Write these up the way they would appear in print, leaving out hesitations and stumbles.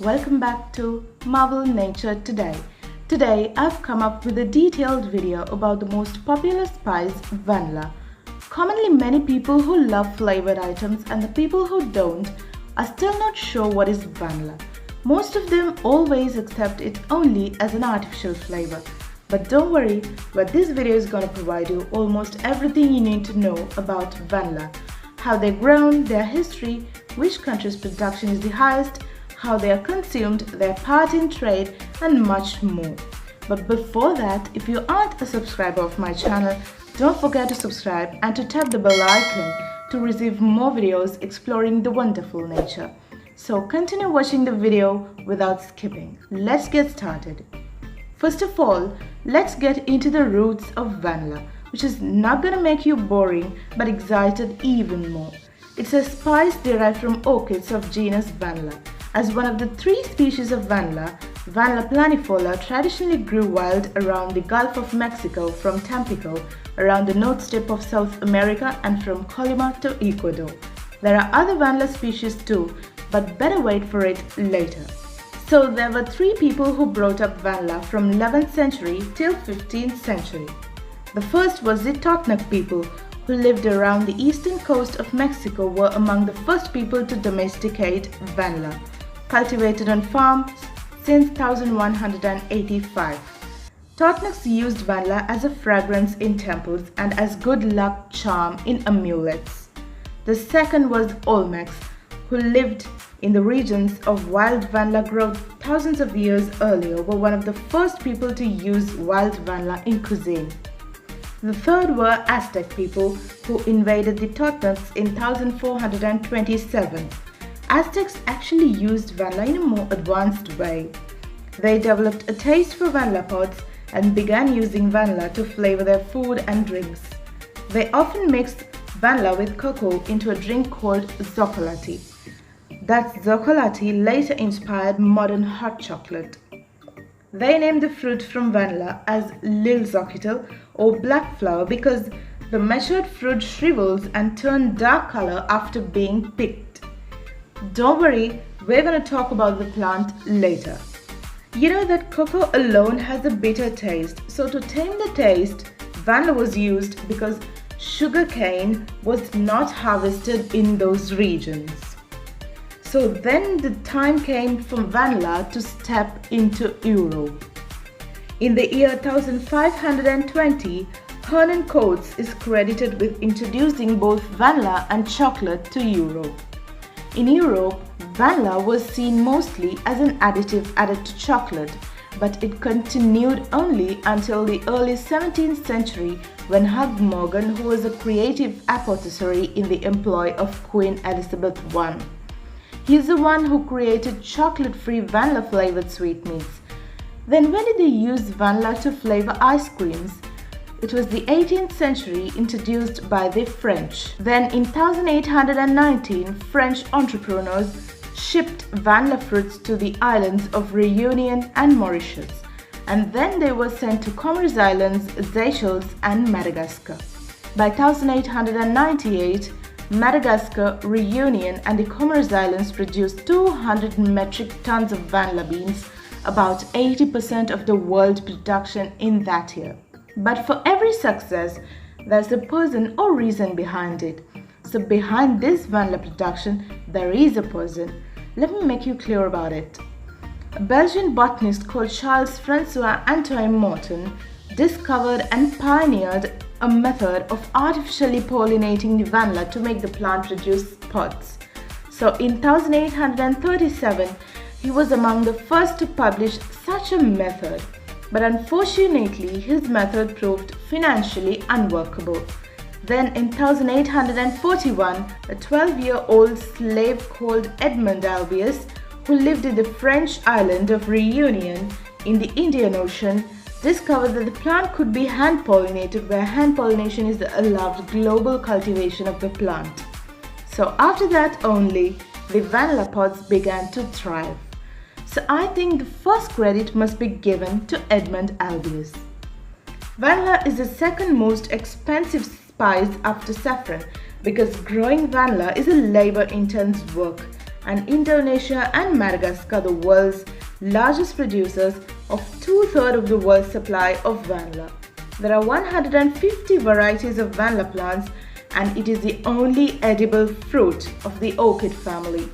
welcome back to Marvel Nature Today. Today I've come up with a detailed video about the most popular spice, vanilla. Commonly, many people who love flavored items and the people who don't are still not sure what is vanilla. Most of them always accept it only as an artificial flavor. But don't worry, but this video is going to provide you almost everything you need to know about vanilla. How they're grown, their history, which country's production is the highest, how they are consumed, their part in trade, and much more. But before that, if you aren't a subscriber of my channel, don't forget to subscribe and to tap the bell icon to receive more videos exploring the wonderful nature. So continue watching the video without skipping. Let's get started. First of all, let's get into the roots of vanilla, which is not gonna make you boring but excited even more. It's a spice derived from orchids of genus Vanilla. As one of the three species of vanilla, Vanilla planifolia traditionally grew wild around the Gulf of Mexico from Tampico, around the north tip of South America, and from Colima to Ecuador. There are other vanilla species too, but better wait for it later. So there were three people who brought up vanilla from 11th century till 15th century. The first was the Totonac people, who lived around the eastern coast of Mexico, were among the first people to domesticate vanilla, cultivated on farms since 1185. Totonacs used vanilla as a fragrance in temples and as good luck charm in amulets. The second was Olmecs, who lived in the regions of wild vanilla growth thousands of years earlier, were one of the first people to use wild vanilla in cuisine. The third were Aztec people, who invaded the Totonacs in 1427. Aztecs actually used vanilla in a more advanced way. They developed a taste for vanilla pods and began using vanilla to flavor their food and drinks. They often mixed vanilla with cocoa into a drink called zocolate. That zocolate later inspired modern hot chocolate. They named the fruit from vanilla as lil zoquitel or black flower because the matured fruit shrivels and turns dark color after being picked. Don't worry, we're going to talk about the plant later. You know that cocoa alone has a bitter taste, so to tame the taste, vanilla was used because sugarcane was not harvested in those regions. So then the time came for vanilla to step into Europe. In the year 1520, Hernan Coates is credited with introducing both vanilla and chocolate to Europe. In Europe, vanilla was seen mostly as an additive added to chocolate, but it continued only until the early 17th century when Hugh Morgan, who was a creative apothecary in the employ of Queen Elizabeth I. He is the one who created chocolate-free vanilla-flavored sweetmeats. Then when did they use vanilla to flavor ice creams? It was the 18th century, introduced by the French. Then in 1819, French entrepreneurs shipped vanilla fruits to the islands of Reunion and Mauritius, and then they were sent to Comores Islands, Seychelles and Madagascar. By 1898, Madagascar, Reunion and the Comores Islands produced 200 metric tons of vanilla beans, about 80% of the world production in that year. But for every success, there's a person or reason behind it. So behind this vanilla production, there is a person. Let me make you clear about it. A Belgian botanist called Charles-François Antoine Morton discovered and pioneered a method of artificially pollinating the vanilla to make the plant produce pods. So in 1837, he was among the first to publish such a method. But unfortunately, his method proved financially unworkable. Then in 1841, a 12-year-old slave called Edmond Albius, who lived in the French island of Reunion in the Indian Ocean, discovered that the plant could be hand-pollinated, where hand pollination is the allowed global cultivation of the plant. So after that only, the vanilla pods began to thrive. So I think the first credit must be given to Edmond Albius. Vanilla is the second most expensive spice after saffron because growing vanilla is a labor-intensive work and Indonesia and Madagascar the world's largest producers of two-thirds of the world's supply of vanilla. There are 150 varieties of vanilla plants, and it is the only edible fruit of the orchid family.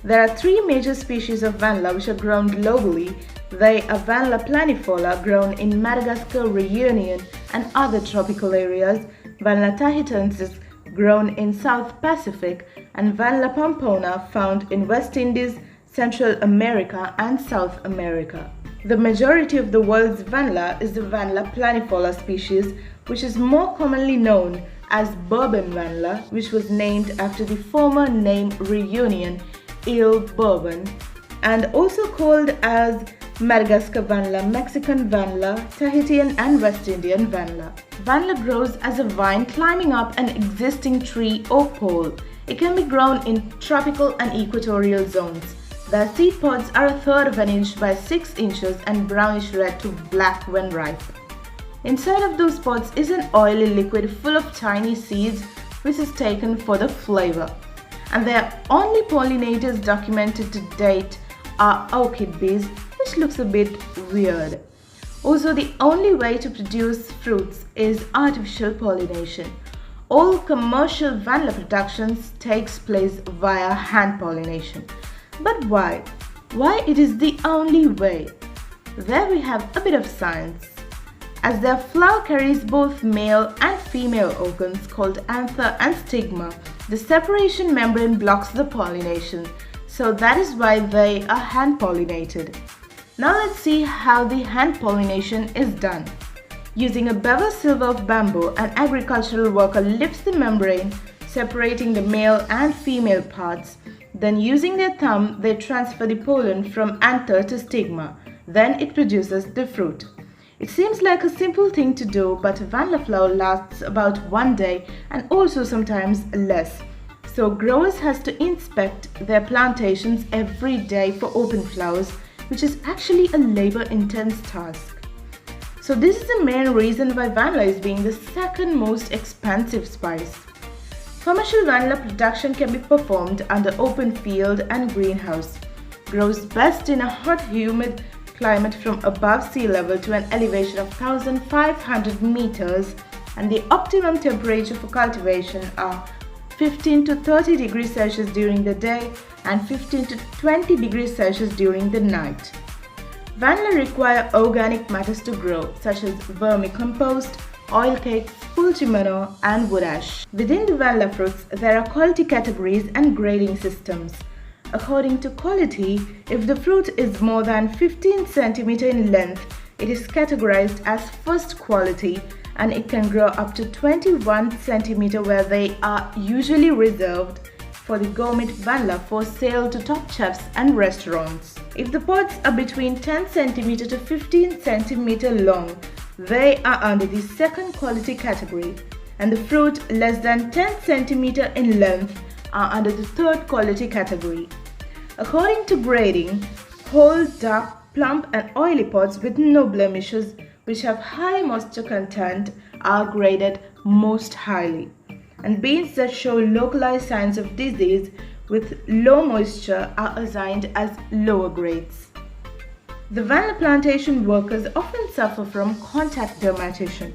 There are three major species of vanilla which are grown globally. They are Vanilla planifolia, grown in Madagascar, Reunion and other tropical areas, Vanilla tahitensis, grown in South Pacific, and Vanilla pompona, found in West Indies, Central America and South America. The majority of the world's vanilla is the Vanilla planifolia species, which is more commonly known as Bourbon vanilla, which was named after the former name Reunion, Ile Bourbon, and also called as Madagascar vanilla, Mexican vanilla, Tahitian and West Indian vanilla. Vanilla grows as a vine climbing up an existing tree or pole. It can be grown in tropical and equatorial zones. The seed pods are a third of an inch by 6 inches and brownish red to black when ripe. Inside of those pods is an oily liquid full of tiny seeds which is taken for the flavor. And the only pollinators documented to date are orchid bees, which looks a bit weird. Also, the only way to produce fruits is artificial pollination. All commercial vanilla productions takes place via hand pollination. But why? Why it is the only way? There we have a bit of science. As their flower carries both male and female organs called anther and stigma, the separation membrane blocks the pollination. So that is why they are hand pollinated. Now let's see how the hand pollination is done. Using a bevel silver of bamboo, an agricultural worker lifts the membrane, separating the male and female parts. Then using their thumb, they transfer the pollen from anther to stigma. Then it produces the fruit. It seems like a simple thing to do, but a vanilla flower lasts about 1 day and also sometimes less. So growers has to inspect their plantations every day for open flowers, which is actually a labor-intense task. So this is the main reason why vanilla is being the second most expensive spice. Commercial vanilla production can be performed under open field and greenhouse. Grows best in a hot, humid climate from above sea level to an elevation of 1,500 meters, and the optimum temperature for cultivation are 15 to 30 degrees Celsius during the day and 15 to 20 degrees Celsius during the night. Vanilla require organic matters to grow, such as vermicompost, oil cakes, poultry manure, and wood ash. Within the vanilla fruits, there are quality categories and grading systems. According to quality, if the fruit is more than 15 cm in length, it is categorized as first quality, and it can grow up to 21 cm, where they are usually reserved for the gourmet vanilla for sale to top chefs and restaurants. If the pods are between 10 cm to 15 cm long, they are under the second quality category, and the fruit less than 10 cm in length are under the third quality category. According to grading, whole, dark, plump and oily pods with no blemishes which have high moisture content are graded most highly, and beans that show localized signs of disease with low moisture are assigned as lower grades. The vanilla plantation workers often suffer from contact dermatition,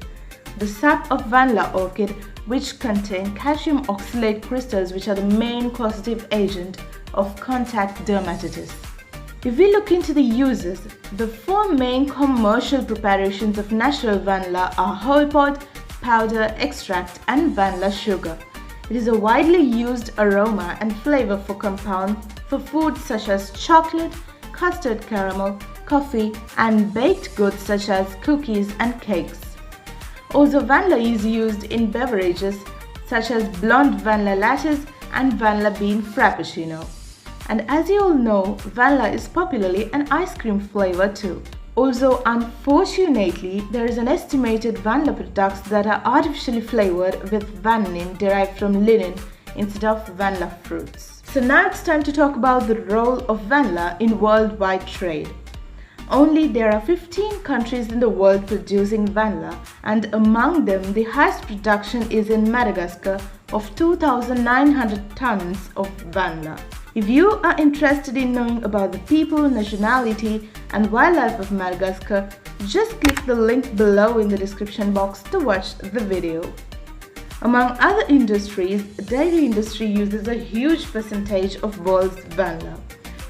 the sap of vanilla orchid, which contain calcium oxalate crystals, which are the main causative agent of contact dermatitis. If we look into the uses, the 4 main commercial preparations of natural vanilla are whole pod, powder, extract, and vanilla sugar. It is a widely used aroma and flavor for compound for foods such as chocolate, custard caramel, coffee, and baked goods such as cookies and cakes. Also, vanilla is used in beverages such as blonde vanilla lattes and vanilla bean frappuccino. And as you all know, vanilla is popularly an ice cream flavor too. Also, unfortunately, there is an estimated vanilla products that are artificially flavored with vanillin derived from linen instead of vanilla fruits. So now it's time to talk about the role of vanilla in worldwide trade. Only there are 15 countries in the world producing vanilla, and among them the highest production is in Madagascar of 2,900 tons of vanilla. If you are interested in knowing about the people, nationality, and wildlife of Madagascar, just click the link below in the description box to watch the video. Among other industries, the dairy industry uses a huge percentage of world's vanilla,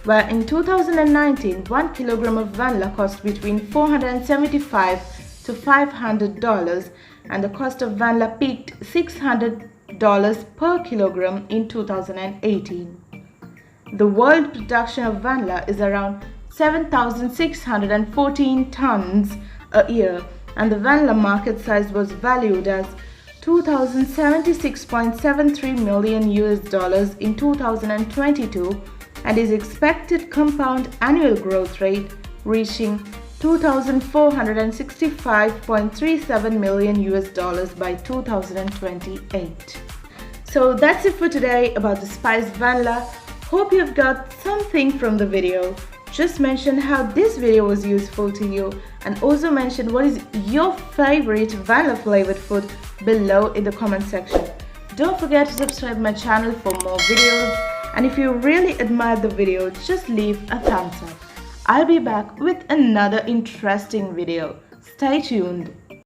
where in 2019, 1 kilogram of vanilla cost between $475 to $500, and the cost of vanilla peaked $600 per kilogram in 2018. The world production of vanilla is around 7,614 tons a year, and the vanilla market size was valued as $2,076.73 million in 2022 and is expected compound annual growth rate reaching $2,465.37 million by 2028. So that's it for today about the spice vanilla. Hope you've got something from the video. Just mention how this video was useful to you and also mention what is your favorite vanilla flavored food below in the comment section. Don't forget to subscribe my channel for more videos, and if you really admired the video, just leave a thumbs up. I'll be back with another interesting video. Stay tuned.